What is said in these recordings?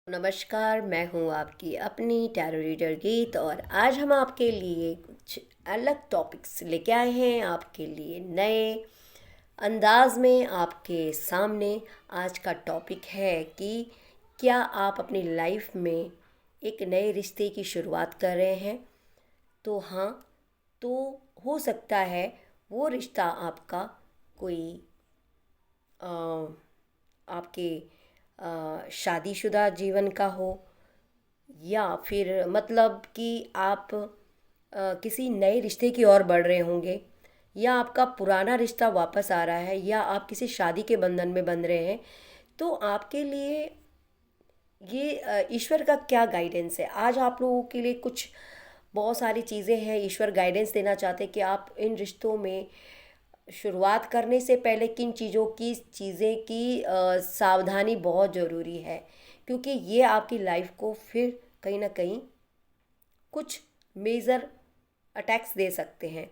नमस्कार, मैं हूँ आपकी अपनी टैरो रीडर गीत और आज हम आपके लिए कुछ अलग टॉपिक्स लेके आए हैं आपके लिए नए अंदाज में आपके सामने। आज का टॉपिक है कि क्या आप अपनी लाइफ में एक नए रिश्ते की शुरुआत कर रहे हैं। तो हाँ, तो हो सकता है वो रिश्ता आपका कोई अ, आपके शादीशुदा जीवन का हो, या फिर मतलब कि आप किसी नए रिश्ते की ओर बढ़ रहे होंगे, या आपका पुराना रिश्ता वापस आ रहा है, या आप किसी शादी के बंधन में बंध रहे हैं। तो आपके लिए ये ईश्वर का क्या गाइडेंस है। आज आप लोगों के लिए कुछ बहुत सारी चीज़ें हैं। ईश्वर गाइडेंस देना चाहते हैं कि आप इन रिश्तों में शुरुआत करने से पहले किन चीज़ें की सावधानी बहुत ज़रूरी है, क्योंकि ये आपकी लाइफ को फिर कहीं ना कहीं कुछ मेजर अटैक्स दे सकते हैं।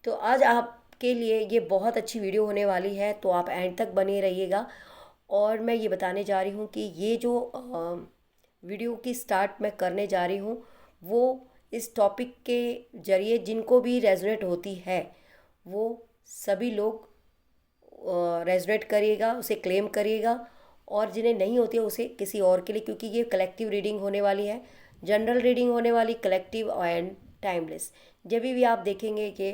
तो आज आपके लिए ये बहुत अच्छी वीडियो होने वाली है, तो आप एंड तक बने रहिएगा। और मैं ये बताने जा रही हूँ कि ये जो वीडियो की स्टार्ट मैं करने जा रही हूँ, वो इस टॉपिक के ज़रिए जिनको भी रेजोनेट होती है वो सभी लोग रेजोनेट करिएगा, उसे क्लेम करिएगा। और जिन्हें नहीं होती है उसे किसी और के लिए, क्योंकि ये कलेक्टिव रीडिंग होने वाली है, जनरल रीडिंग होने वाली, कलेक्टिव एंड टाइमलेस। जब भी आप देखेंगे कि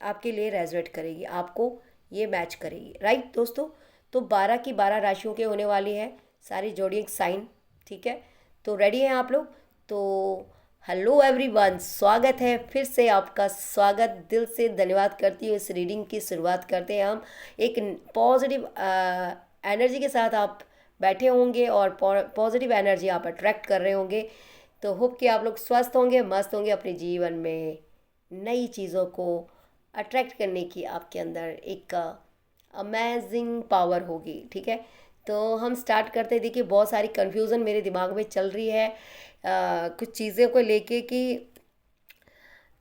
आपके लिए रेजोनेट करेगी, आपको ये मैच करेगी, राइट दोस्तों। तो 12 की 12 राशियों के होने वाली है सारी जोडियक साइन, ठीक है। तो रेडी हैं आप लोग? तो हेलो एवरीवन, स्वागत है फिर से आपका। स्वागत, दिल से धन्यवाद करती हूँ। इस रीडिंग की शुरुआत करते हैं हम एक पॉजिटिव एनर्जी के साथ। आप बैठे होंगे और पॉजिटिव एनर्जी आप अट्रैक्ट कर रहे होंगे। तो होप कि आप लोग स्वस्थ होंगे, मस्त होंगे, अपने जीवन में नई चीज़ों को अट्रैक्ट करने की आपके अंदर एक अमेजिंग पावर होगी, ठीक है। तो हम स्टार्ट करते हैं। देखिए, बहुत सारी कन्फ्यूज़न मेरे दिमाग में चल रही है कुछ चीज़ों को लेके कि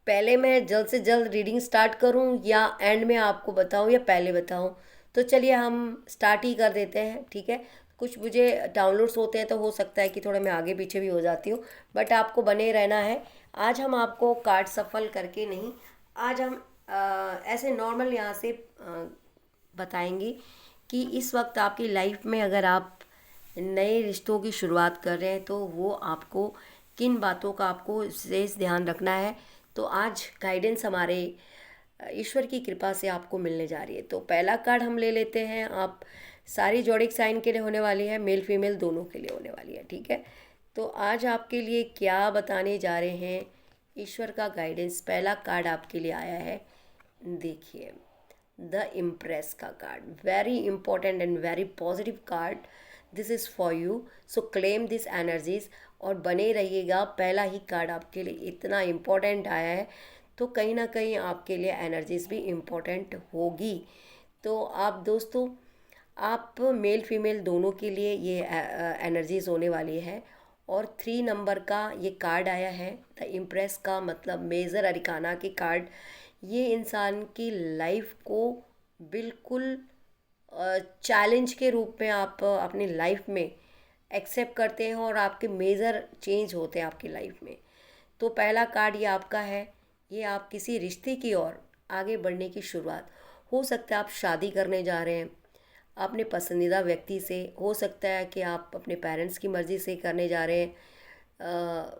पहले मैं जल्द से जल्द रीडिंग स्टार्ट करूं या एंड में आपको बताऊं या पहले बताऊं। तो चलिए हम स्टार्ट ही कर देते हैं, ठीक है। कुछ मुझे डाउनलोड्स होते हैं तो हो सकता है कि थोड़ा मैं आगे पीछे भी हो जाती हूँ, बट आपको बने रहना है। आज हम आपको कार्ड सफल करके नहीं, आज हम ऐसे नॉर्मल यहाँ से बताएंगे कि इस वक्त आपकी लाइफ में अगर आप नए रिश्तों की शुरुआत कर रहे हैं तो वो आपको किन बातों का आपको विशेष ध्यान रखना है। तो आज गाइडेंस हमारे ईश्वर की कृपा से आपको मिलने जा रही है। तो पहला कार्ड हम ले लेते हैं। आप सारी जोडिक साइन के लिए होने वाली है, मेल फीमेल दोनों के लिए होने वाली है, ठीक है। तो आज आपके लिए क्या बताने जा रहे हैं ईश्वर का गाइडेंस। पहला कार्ड आपके लिए आया है, देखिए, द इम्प्रेस का card. Very important and very positive card. This is for you, so claim this energies और बने रहिएगा। पहला ही कार्ड आपके लिए इतना इम्पोर्टेंट आया है तो कहीं ना कहीं आपके लिए एनर्जीज भी इम्पोर्टेंट होगी। तो आप दोस्तों, आप मेल फीमेल दोनों के लिए ये एनर्जीज होने वाली है। और 3 नंबर का ये कार्ड आया है, द इम्प्रेस का मतलब मेजर अरिकाना के कार्ड। ये इंसान की लाइफ को बिल्कुल चैलेंज के रूप में आप अपनी लाइफ में एक्सेप्ट करते हैं और आपके मेजर चेंज होते हैं आपकी लाइफ में। तो पहला कार्ड ये आपका है। ये आप किसी रिश्ते की ओर आगे बढ़ने की शुरुआत, हो सकता है आप शादी करने जा रहे हैं अपने पसंदीदा व्यक्ति से, हो सकता है कि आप अपने पेरेंट्स की मर्ज़ी से करने जा रहे हैं।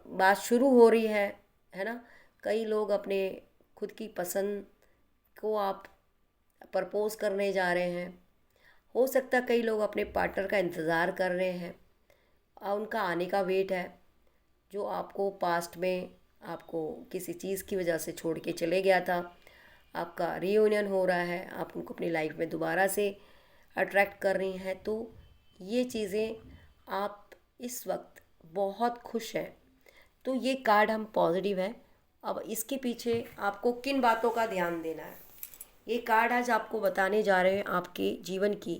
बात शुरू हो रही है ना। कई लोग अपने खुद की पसंद को आप प्रपोज करने जा रहे हैं। हो सकता है कई लोग अपने पार्टनर का इंतज़ार कर रहे हैं, उनका आने का वेट है, जो आपको पास्ट में आपको किसी चीज़ की वजह से छोड़ के चले गया था। आपका रीयूनियन हो रहा है, आप उनको अपनी लाइफ में दोबारा से अट्रैक्ट कर रही हैं। तो ये चीज़ें, आप इस वक्त बहुत खुश हैं, तो ये कार्ड हम पॉजिटिव है। अब इसके पीछे आपको किन बातों का ध्यान देना है, ये कार्ड आज आपको बताने जा रहे हैं। आपके जीवन की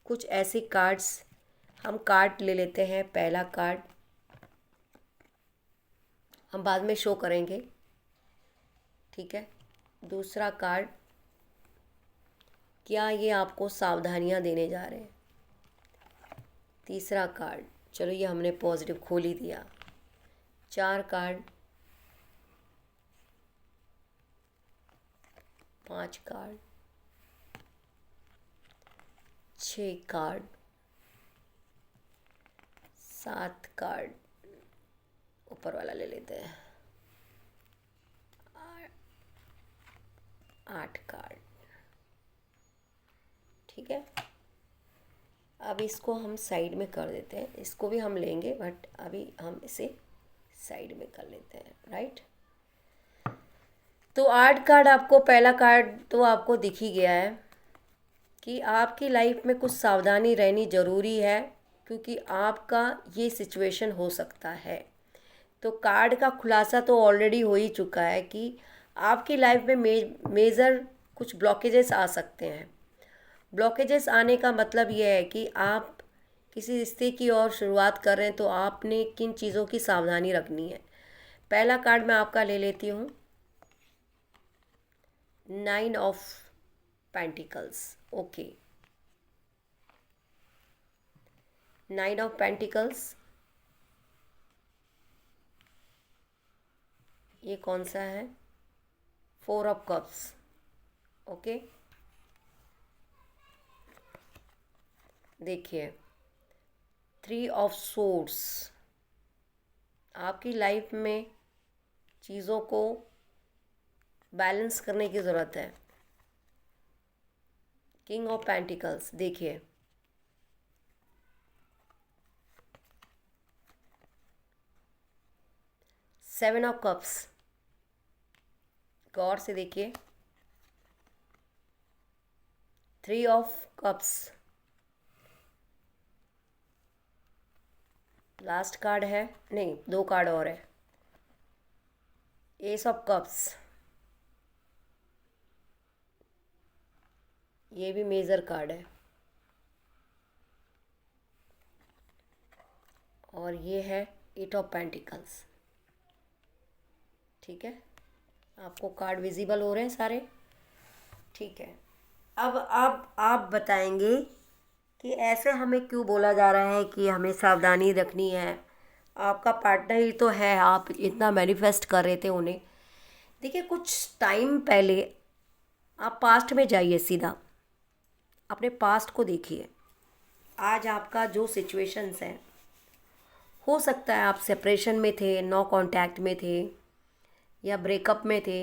कुछ ऐसे कार्ड्स हम कार्ड ले लेते हैं। पहला कार्ड हम बाद में शो करेंगे, ठीक है। दूसरा कार्ड, क्या ये आपको सावधानियां देने जा रहे हैं। तीसरा कार्ड, चलो ये हमने पॉजिटिव खोल ही दिया। 4 कार्ड, 5 कार्ड, 6 कार्ड, 7 कार्ड, ऊपर वाला ले लेते हैं, 8 कार्ड। ठीक है, अब इसको हम साइड में कर देते हैं, इसको भी हम लेंगे बट अभी हम इसे साइड में कर लेते हैं, राइट। तो 8 कार्ड आपको, पहला कार्ड तो आपको दिख ही गया है कि आपकी लाइफ में कुछ सावधानी रहनी ज़रूरी है, क्योंकि आपका ये सिचुएशन हो सकता है। तो कार्ड का खुलासा तो ऑलरेडी हो ही चुका है कि आपकी लाइफ में मेजर कुछ ब्लॉकेजेस आ सकते हैं। ब्लॉकेजेस आने का मतलब ये है कि आप किसी रिश्ते की ओर शुरुआत कर रहे हैं, तो आपने किन चीज़ों की सावधानी रखनी है। पहला कार्ड मैं आपका ले लेती हूँ, 9 of pentacles. Okay, 9 of pentacles, ये कौन सा है, 4 ऑफ कप्स। ओके, देखिए 3 ऑफ सोर्ड्स, आपकी लाइफ में चीज़ों को बैलेंस करने की ज़रूरत है। किंग ऑफ पेंटिकल्स, देखिए 7 ऑफ कप्स, गौर से देखिए, 3 ऑफ कप्स, लास्ट कार्ड है, नहीं 2 कार्ड और है, एस ऑफ कप्स, ये भी मेजर कार्ड है, और ये है 8 ऑफ पेंटिकल्स। ठीक है, आपको कार्ड विजिबल हो रहे हैं सारे। ठीक है, अब आप बताएंगे कि ऐसे हमें क्यों बोला जा रहा है कि हमें सावधानी रखनी है। आपका पार्टनर ही तो है, आप इतना मैनिफेस्ट कर रहे थे उन्हें। देखिए, कुछ टाइम पहले आप पास्ट में जाइए, सीधा अपने पास्ट को देखिए। आज आपका जो सिचुएशंस है, हो सकता है आप सेपरेशन में थे, नो कांटेक्ट में थे, या ब्रेकअप में थे,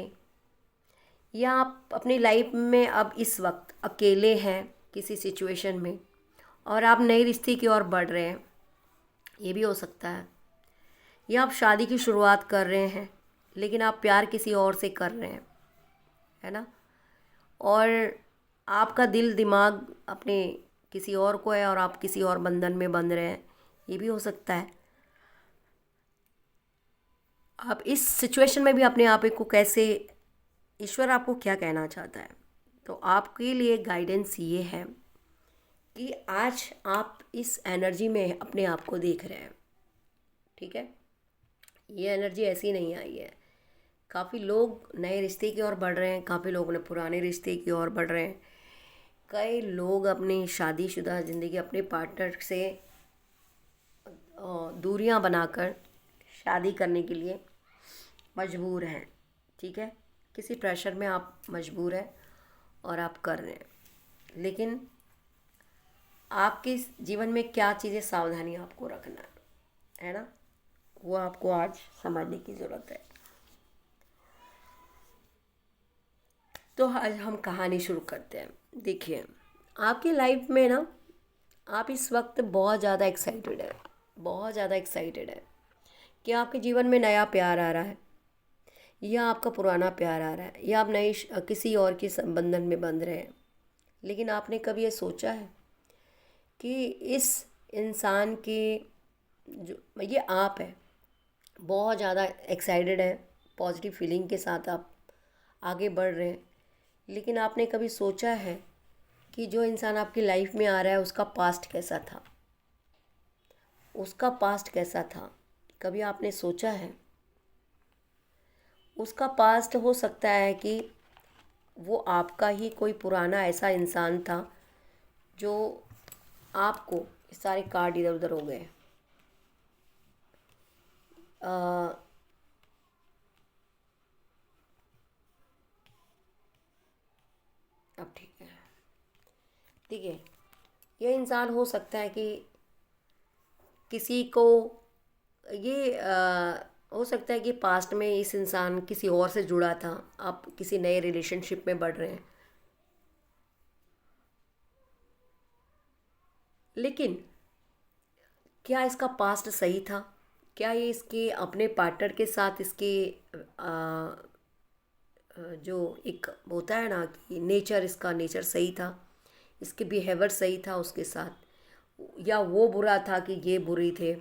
या आप अपनी लाइफ में अब इस वक्त अकेले हैं किसी सिचुएशन में और आप नए रिश्ते की ओर बढ़ रहे हैं, ये भी हो सकता है। या आप शादी की शुरुआत कर रहे हैं लेकिन आप प्यार किसी और से कर रहे हैं, है ना, और आपका दिल दिमाग अपने किसी और को है और आप किसी और बंधन में बंध रहे हैं, ये भी हो सकता है। आप इस सिचुएशन में भी अपने आप को कैसे, ईश्वर आपको क्या कहना चाहता है, तो आपके लिए गाइडेंस ये है कि आज आप इस एनर्जी में अपने आप को देख रहे हैं। ठीक है, ये एनर्जी ऐसी नहीं आई है। काफ़ी लोग नए रिश्ते की ओर बढ़ रहे हैं, काफ़ी लोग अपने पुराने रिश्ते की ओर बढ़ रहे हैं, कई लोग अपनी शादीशुदा ज़िंदगी अपने पार्टनर से दूरियां बनाकर शादी करने के लिए मजबूर हैं। ठीक है, किसी प्रेशर में आप मजबूर हैं और आप कर रहे हैं, लेकिन आपके जीवन में क्या चीज़ें सावधानी आपको रखना है ना, वो आपको आज समझने की ज़रूरत है। तो आज हम कहानी शुरू करते हैं। देखिए, आपकी लाइफ में ना, आप इस वक्त बहुत ज़्यादा एक्साइटेड है, बहुत ज़्यादा एक्साइटेड है कि आपके जीवन में नया प्यार आ रहा है, या आपका पुराना प्यार आ रहा है, या आप नए किसी और के संबंधन में बंध रहे हैं। लेकिन आपने कभी ये सोचा है कि इस इंसान के जो ये आप है, बहुत ज़्यादा एक्साइटेड है, पॉजिटिव फीलिंग के साथ आप आगे बढ़ रहे हैं, लेकिन आपने कभी सोचा है कि जो इंसान आपकी लाइफ में आ रहा है उसका पास्ट कैसा था, उसका पास्ट कैसा था, कभी आपने सोचा है? उसका पास्ट हो सकता है कि वो आपका ही कोई पुराना ऐसा इंसान था जो आपको सारे कार्ड इधर उधर हो गए। अ, अब ठीक है। देखिए, ये इंसान हो सकता है कि किसी को ये हो सकता है कि पास्ट में इस इंसान किसी और से जुड़ा था, आप किसी नए रिलेशनशिप में बढ़ रहे हैं, लेकिन क्या इसका पास्ट सही था? क्या ये इसके अपने पार्टनर के साथ इसके जो एक होता है ना कि नेचर, इसका नेचर सही था, इसके बिहेवियर सही था उसके साथ, या वो बुरा था कि ये बुरी थे,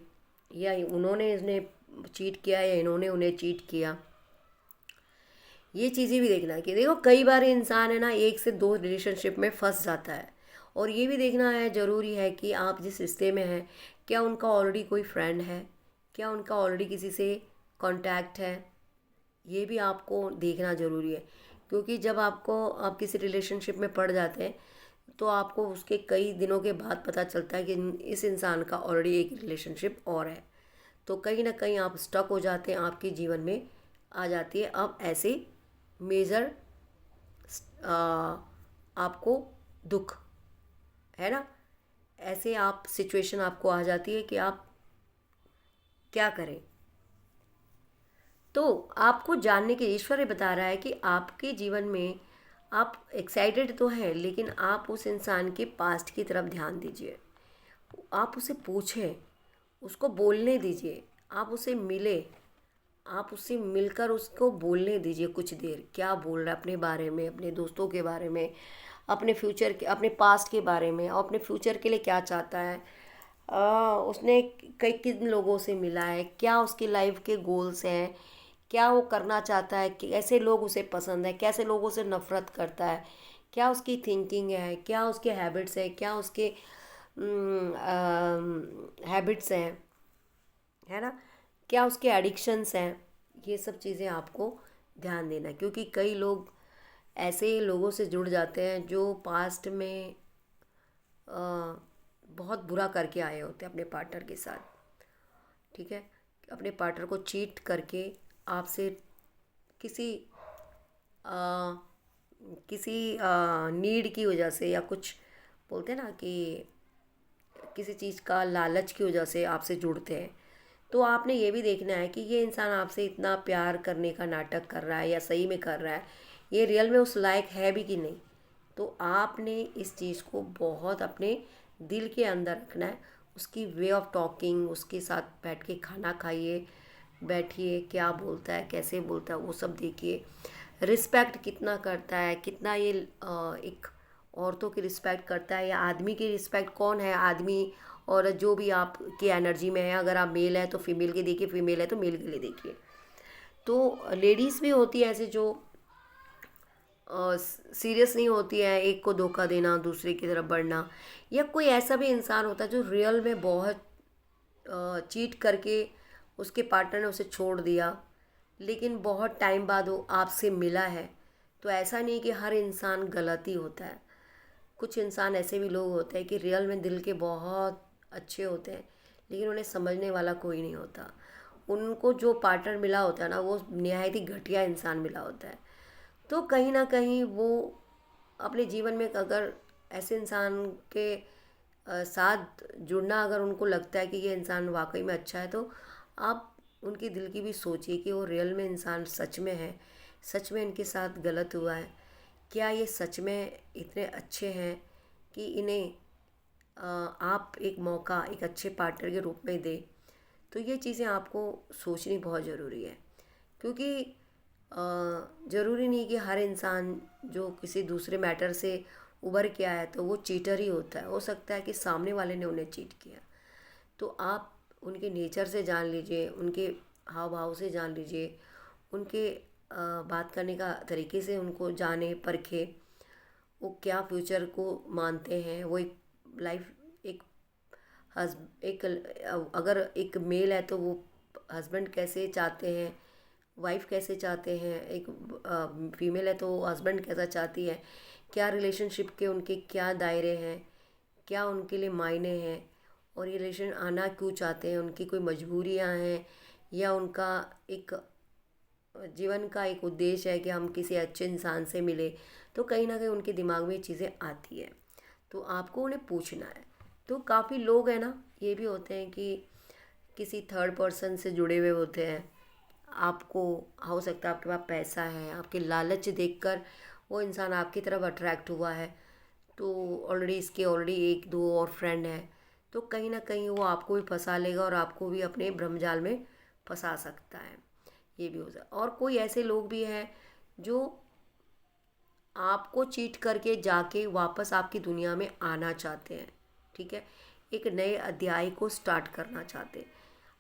या उन्होंने इन्हें चीट किया या इन्होंने उन्हें चीट किया? ये चीज़ें भी देखना है कि देखो कई बार इंसान है ना एक से दो रिलेशनशिप में फंस जाता है, और ये भी देखना है ज़रूरी है कि आप जिस रिश्ते में हैं क्या उनका ऑलरेडी कोई फ्रेंड है, क्या उनका ऑलरेडी किसी से कांटेक्ट है, ये भी आपको देखना ज़रूरी है। क्योंकि जब आप किसी रिलेशनशिप में पड़ जाते हैं तो आपको उसके कई दिनों के बाद पता चलता है कि इस इंसान का ऑलरेडी एक रिलेशनशिप और है, तो कहीं ना कहीं आप स्टक हो जाते हैं, आपके जीवन में आ जाती है अब ऐसे मेजर आपको दुख, है ना, ऐसे आप सिचुएशन आपको आ जाती है कि आप क्या करें। तो आपको जानने के ईश्वर ये बता रहा है कि आपके जीवन में आप एक्साइटेड तो हैं, लेकिन आप उस इंसान के पास्ट की तरफ ध्यान दीजिए, आप उसे पूछें, उसको बोलने दीजिए, आप उसे मिले, आप उससे मिलकर उसको बोलने दीजिए कुछ देर, क्या बोल रहा है अपने बारे में, अपने दोस्तों के बारे में, अपने फ्यूचर के, अपने पास्ट के बारे में, और अपने फ्यूचर के लिए क्या चाहता है, उसने कई किन लोगों से मिला है, क्या उसकी लाइफ के गोल्स हैं, क्या वो करना चाहता है, कैसे लोग उसे पसंद है, कैसे लोगों से नफ़रत करता है, क्या उसकी थिंकिंग है, क्या उसके हैबिट्स हैं, क्या उसके हैबिट्स हैं, है ना, क्या उसके एडिक्शंस हैं। ये सब चीज़ें आपको ध्यान देना है, क्योंकि कई लोग ऐसे लोगों से जुड़ जाते हैं जो पास्ट में बहुत बुरा करके आए होते हैं अपने पार्टनर के साथ, ठीक है, अपने पार्टनर को चीट करके आपसे किसी आ, किसी नीड की वजह से, या कुछ बोलते हैं ना कि किसी चीज़ का लालच की वजह से आपसे जुड़ते हैं। तो आपने ये भी देखना है कि ये इंसान आपसे इतना प्यार करने का नाटक कर रहा है या सही में कर रहा है, ये रियल में उस लायक है भी कि नहीं। तो आपने इस चीज़ को बहुत अपने दिल के अंदर रखना है, उसकी वे ऑफ टॉकिंग, उसके साथ बैठ के खाना खाइए, बैठिए, क्या बोलता है, कैसे बोलता है, वो सब देखिए, रिस्पेक्ट कितना करता है, कितना ये एक औरतों की रिस्पेक्ट करता है, या आदमी की रिस्पेक्ट, कौन है आदमी और जो भी आपकी एनर्जी में है, अगर आप मेल है तो फीमेल की देखिए, फीमेल है तो मेल के लिए देखिए। तो लेडीज़ भी होती है ऐसे जो सीरियस नहीं होती है, एक को धोखा देना, दूसरे की तरफ बढ़ना, या कोई ऐसा भी इंसान होता है जो रियल में बहुत चीट करके उसके पार्टनर ने उसे छोड़ दिया, लेकिन बहुत टाइम बाद वो आपसे मिला है। तो ऐसा नहीं कि हर इंसान गलत ही होता है, कुछ इंसान ऐसे भी लोग होते हैं कि रियल में दिल के बहुत अच्छे होते हैं, लेकिन उन्हें समझने वाला कोई नहीं होता, उनको जो पार्टनर मिला होता है ना वो निहायत ही घटिया इंसान मिला होता है। तो कहीं ना कहीं वो अपने जीवन में अगर ऐसे इंसान के साथ जुड़ना, अगर उनको लगता है कि ये इंसान वाकई में अच्छा है, तो आप उनकी दिल की भी सोचिए कि वो रियल में इंसान सच में है, सच में इनके साथ गलत हुआ है, क्या ये सच में इतने अच्छे हैं कि इन्हें आप एक मौका एक अच्छे पार्टनर के रूप में दें। तो ये चीज़ें आपको सोचनी बहुत ज़रूरी है, क्योंकि ज़रूरी नहीं कि हर इंसान जो किसी दूसरे मैटर से उभर के आया तो वो चीटर ही होता है, हो सकता है कि सामने वाले ने उन्हें चीट किया। तो आप उनके नेचर से जान लीजिए, उनके हाव भाव से जान लीजिए, उनके बात करने का तरीके से उनको जाने परखे, वो क्या फ्यूचर को मानते हैं, वो एक लाइफ एक एक अगर एक मेल है तो वो हस्बैंड कैसे चाहते हैं, वाइफ कैसे चाहते हैं, एक फीमेल है तो हस्बैंड कैसा चाहती है, क्या रिलेशनशिप के उनके क्या दायरे हैं, क्या उनके लिए मायने हैं, और ये रिलेशन आना क्यों चाहते हैं, उनकी कोई मजबूरियां हैं या उनका एक जीवन का एक उद्देश्य है कि हम किसी अच्छे इंसान से मिले, तो कहीं ना कहीं उनके दिमाग में ये चीज़ें आती है। तो आपको उन्हें पूछना है। तो काफ़ी लोग हैं ना, ये भी होते हैं कि किसी थर्ड पर्सन से जुड़े हुए होते हैं। आपको हो सकता है आपके पास पैसा है, आपके लालच देखकर वो इंसान आपकी तरफ अट्रैक्ट हुआ है, तो ऑलरेडी इसके ऑलरेडी एक दो और फ्रेंड है, तो कहीं ना कहीं वो आपको भी फंसा लेगा और आपको भी अपने भ्रमजाल में फंसा सकता है। ये भी हो सकता है। और कोई ऐसे लोग भी हैं जो आपको चीट करके जाके वापस आपकी दुनिया में आना चाहते हैं, ठीक है, एक नए अध्याय को स्टार्ट करना चाहते हैं।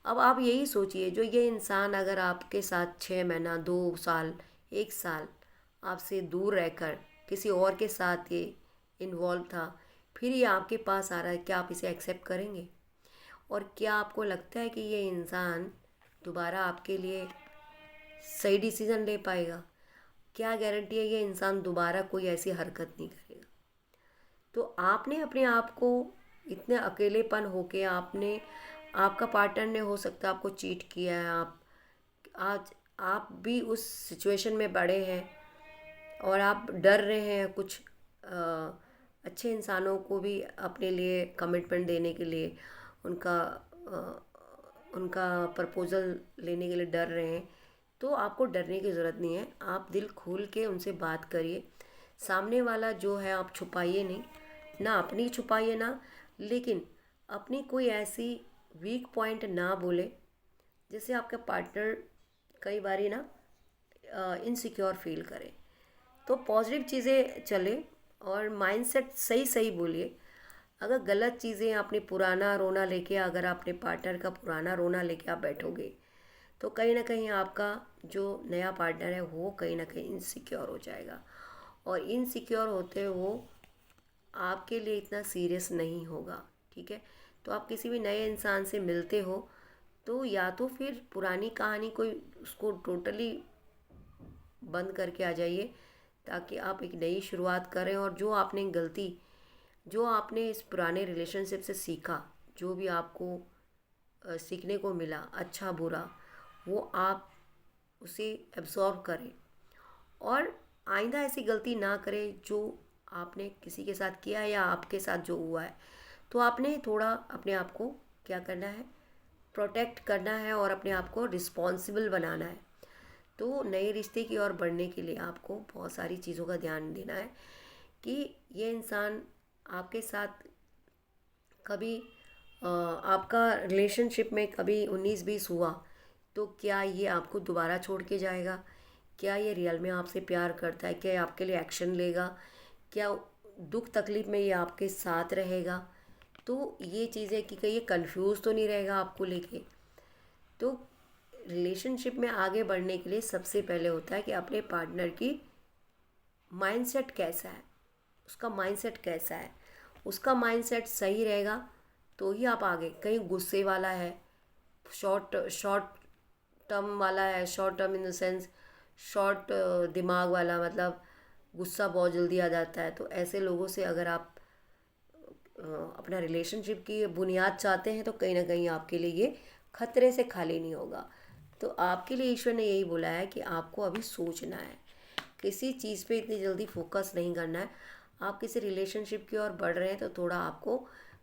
अब आप यही सोचिए, जो ये इंसान अगर आपके साथ 6 महीना 2 साल 1 साल आपसे दूर रहकर किसी और के साथ ये इन्वॉल्व था, फिर ये आपके पास आ रहा है, क्या आप इसे एक्सेप्ट करेंगे? और क्या आपको लगता है कि ये इंसान दोबारा आपके लिए सही डिसीज़न ले पाएगा? क्या गारंटी है ये इंसान दोबारा कोई ऐसी हरकत नहीं करेगा? तो आपने अपने आप को इतने अकेलेपन होके आपने, आपका पार्टनर ने हो सकता है आपको चीट किया है, आप आज आप भी उस सिचुएशन में बड़े हैं और आप डर रहे हैं कुछ अच्छे इंसानों को भी अपने लिए कमिटमेंट देने के लिए, उनका उनका प्रपोज़ल लेने के लिए डर रहे हैं। तो आपको डरने की ज़रूरत नहीं है, आप दिल खोल के उनसे बात करिए। सामने वाला जो है आप छुपाइए नहीं, ना अपनी छुपाइए ना, लेकिन अपनी कोई ऐसी वीक पॉइंट ना बोले जिससे आपका पार्टनर कई बारी ना इनसिक्योर फील करे। तो पॉजिटिव चीज़ें चले और माइंडसेट सही सही बोलिए। अगर गलत चीज़ें आपने पुराना रोना लेके, अगर आपने पार्टनर का पुराना रोना लेके आप बैठोगे, तो कहीं ना कहीं आपका जो नया पार्टनर है वो कहीं ना कहीं इनसिक्योर हो जाएगा, और इनसिक्योर होते वो आपके लिए इतना सीरियस नहीं होगा, ठीक है। तो आप किसी भी नए इंसान से मिलते हो तो या तो फिर पुरानी कहानी कोई उसको टोटली बंद करके आ जाइए, ताकि आप एक नई शुरुआत करें। और जो आपने गलती, जो आपने इस पुराने रिलेशनशिप से सीखा, जो भी आपको सीखने को मिला, अच्छा बुरा, वो आप उसे एब्जॉर्व करें और आइंदा ऐसी गलती ना करें जो आपने किसी के साथ किया है या आपके साथ जो हुआ है। तो आपने थोड़ा अपने आप को क्या करना है, प्रोटेक्ट करना है और अपने आप को रिस्पॉन्सिबल बनाना है। तो नए रिश्ते की ओर बढ़ने के लिए आपको बहुत सारी चीज़ों का ध्यान देना है कि ये इंसान आपके साथ कभी आपका रिलेशनशिप में कभी 19-20 हुआ तो क्या ये आपको दोबारा छोड़ के जाएगा? क्या ये रियल में आपसे प्यार करता है? क्या ये आपके लिए एक्शन लेगा? क्या दुख तकलीफ़ में ये आपके साथ रहेगा? तो ये चीज़ें कि कहीं ये कंफ्यूज तो नहीं रहेगा आपको लेके। तो रिलेशनशिप में आगे बढ़ने के लिए सबसे पहले होता है कि अपने पार्टनर की माइंडसेट कैसा है, उसका माइंडसेट कैसा है। उसका माइंडसेट सही रहेगा तो ही आप आगे, कहीं गुस्से वाला है, शॉर्ट शॉर्ट टर्म वाला है, short term in the sense short दिमाग वाला, मतलब गुस्सा बहुत जल्दी आ जाता है, तो ऐसे लोगों से अगर आप अपना रिलेशनशिप की बुनियाद चाहते हैं तो कहीं ना कहीं आपके लिए ये खतरे से खाली नहीं होगा। तो आपके लिए ईश्वर ने यही बोला है कि आपको अभी सोचना है, किसी चीज़ पे इतनी जल्दी फोकस नहीं करना है। आप किसी रिलेशनशिप की ओर बढ़ रहे हैं तो थोड़ा आपको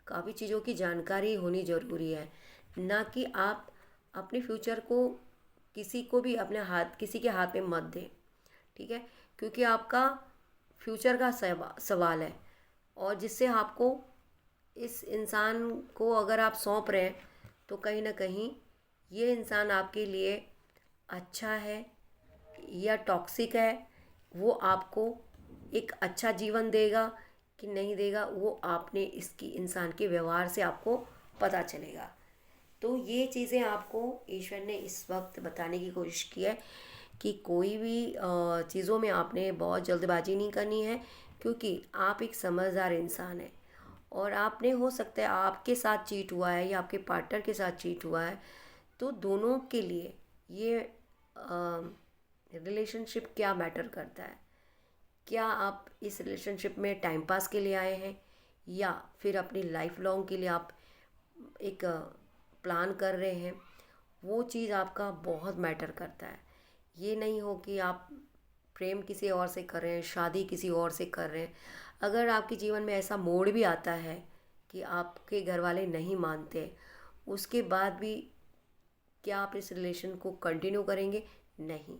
काफ़ी चीज़ों की जानकारी होनी ज़रूरी है, ना कि आप अपने फ्यूचर को किसी को भी अपने हाथ, किसी के हाथ में मत दें, ठीक है, क्योंकि आपका फ्यूचर का सवाल है। और जिससे आपको इस इंसान को अगर आप सौंप रहे हैं तो कहीं ना कहीं ये इंसान आपके लिए अच्छा है या टॉक्सिक है, वो आपको एक अच्छा जीवन देगा कि नहीं देगा, वो आपने इसकी इंसान के व्यवहार से आपको पता चलेगा। तो ये चीज़ें आपको ईश्वर ने इस वक्त बताने की कोशिश की है कि कोई भी चीज़ों में आपने बहुत जल्दबाजी नहीं करनी है, क्योंकि आप एक समझदार इंसान हैं और आपने, हो सकता है आपके साथ चीट हुआ है या आपके पार्टनर के साथ चीट हुआ है, तो दोनों के लिए ये रिलेशनशिप क्या मैटर करता है। क्या आप इस रिलेशनशिप में टाइम पास के लिए आए हैं या फिर अपनी लाइफ लॉन्ग के लिए आप एक प्लान कर रहे हैं, वो चीज़ आपका बहुत मैटर करता है। ये नहीं हो कि आप प्रेम किसी और से कर रहे हैं, शादी किसी और से कर रहे हैं। अगर आपके जीवन में ऐसा मोड़ भी आता है कि आपके घर वाले नहीं मानते, उसके बाद भी क्या आप इस रिलेशन को कंटिन्यू करेंगे? नहीं।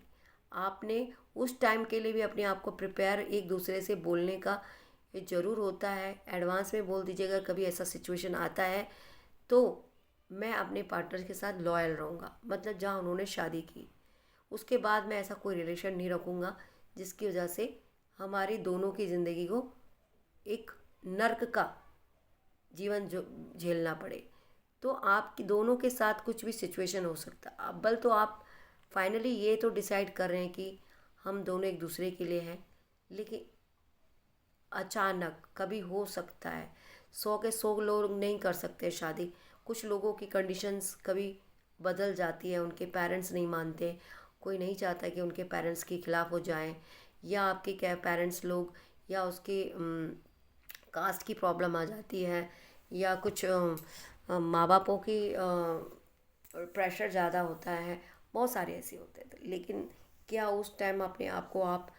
आपने उस टाइम के लिए भी अपने आप को प्रिपेयर एक दूसरे से बोलने का ये ज़रूर होता है। एडवांस में बोल दीजिए, अगर कभी ऐसा सिचुएशन आता है तो मैं अपने पार्टनर के साथ लॉयल रहूँगा, मतलब जहाँ उन्होंने शादी की उसके बाद मैं ऐसा कोई रिलेशन नहीं रखूँगा जिसकी वजह से हमारी दोनों की ज़िंदगी को एक नर्क का जीवन जो झेलना पड़े। तो आपकी दोनों के साथ कुछ भी सिचुएशन हो सकता है। अव्वल तो आप फाइनली ये तो डिसाइड कर रहे हैं कि हम दोनों एक दूसरे के लिए हैं, लेकिन अचानक कभी हो सकता है, 100 के 100 लोग नहीं कर सकते शादी। कुछ लोगों की कंडीशंस कभी बदल जाती है, उनके पेरेंट्स नहीं मानते, कोई नहीं चाहता कि उनके पेरेंट्स के खिलाफ हो जाएं, या आपके क्या पेरेंट्स लोग, या उसके कास्ट की प्रॉब्लम आ जाती है, या कुछ माँ बापों की प्रेशर ज़्यादा होता है। बहुत सारे ऐसे होते हैं, लेकिन क्या उस टाइम अपने आप को आप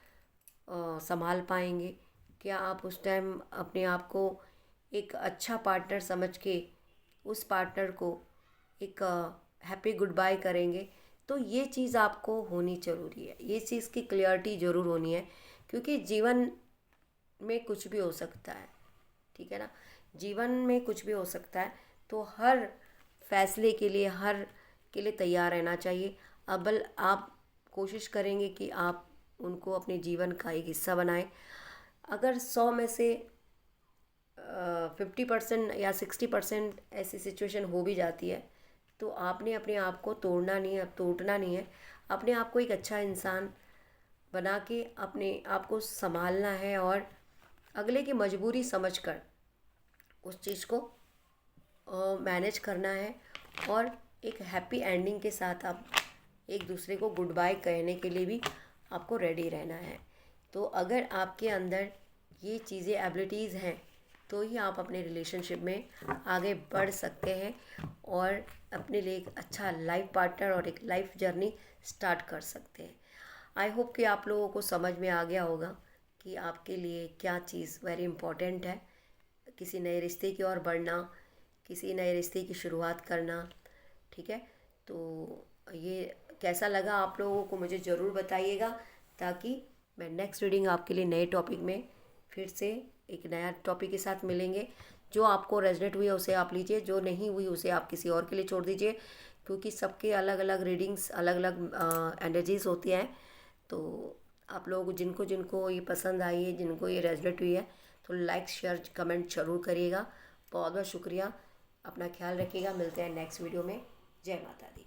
संभाल पाएंगे? क्या आप उस टाइम अपने आप को एक अच्छा पार्टनर समझ के उस पार्टनर को एक हैप्पी गुड बाय करेंगे? तो ये चीज़ आपको होनी ज़रूरी है, ये चीज़ की क्लियरिटी ज़रूर होनी है, क्योंकि जीवन में कुछ भी हो सकता है, ठीक है ना। जीवन में कुछ भी हो सकता है, तो हर फैसले के लिए तैयार रहना चाहिए। अव्वल आप कोशिश करेंगे कि आप उनको अपने जीवन का एक हिस्सा बनाएं। अगर 100 में से 50% या 60% ऐसी सिचुएशन हो भी जाती है, तो आपने अपने आप को तोड़ना नहीं है, टूटना नहीं है। अपने आप को एक अच्छा इंसान बना के अपने आप को संभालना है, और अगले की मजबूरी समझकर उस चीज़ को मैनेज करना है, और एक हैप्पी एंडिंग के साथ आप एक दूसरे को गुड बाय कहने के लिए भी आपको रेडी रहना है। तो अगर आपके अंदर ये चीज़ें एबिलिटीज़ हैं, तो ही आप अपने रिलेशनशिप में आगे बढ़ सकते हैं और अपने लिए एक अच्छा लाइफ पार्टनर और एक लाइफ जर्नी स्टार्ट कर सकते हैं। आई होप कि आप लोगों को समझ में आ गया होगा कि आपके लिए क्या चीज़ वेरी इम्पॉर्टेंट है, किसी नए रिश्ते की ओर बढ़ना, किसी नए रिश्ते की शुरुआत करना, ठीक है। तो ये कैसा लगा आप लोगों को मुझे ज़रूर बताइएगा, ताकि मैं नेक्स्ट रीडिंग आपके लिए नए टॉपिक में फिर से एक नया टॉपिक के साथ मिलेंगे। जो आपको रेजनेट हुई है उसे आप लीजिए, जो नहीं हुई उसे आप किसी और के लिए छोड़ दीजिए, क्योंकि सबके अलग अलग रीडिंग्स, अलग अलग एनर्जीज होती हैं। तो आप लोग जिनको जिनको ये पसंद आई है, जिनको ये रेजनेट हुई है, तो लाइक शेयर कमेंट ज़रूर करिएगा। बहुत बहुत शुक्रिया, अपना ख्याल रखिएगा। मिलते हैं नेक्स्ट वीडियो में। जय माता दी।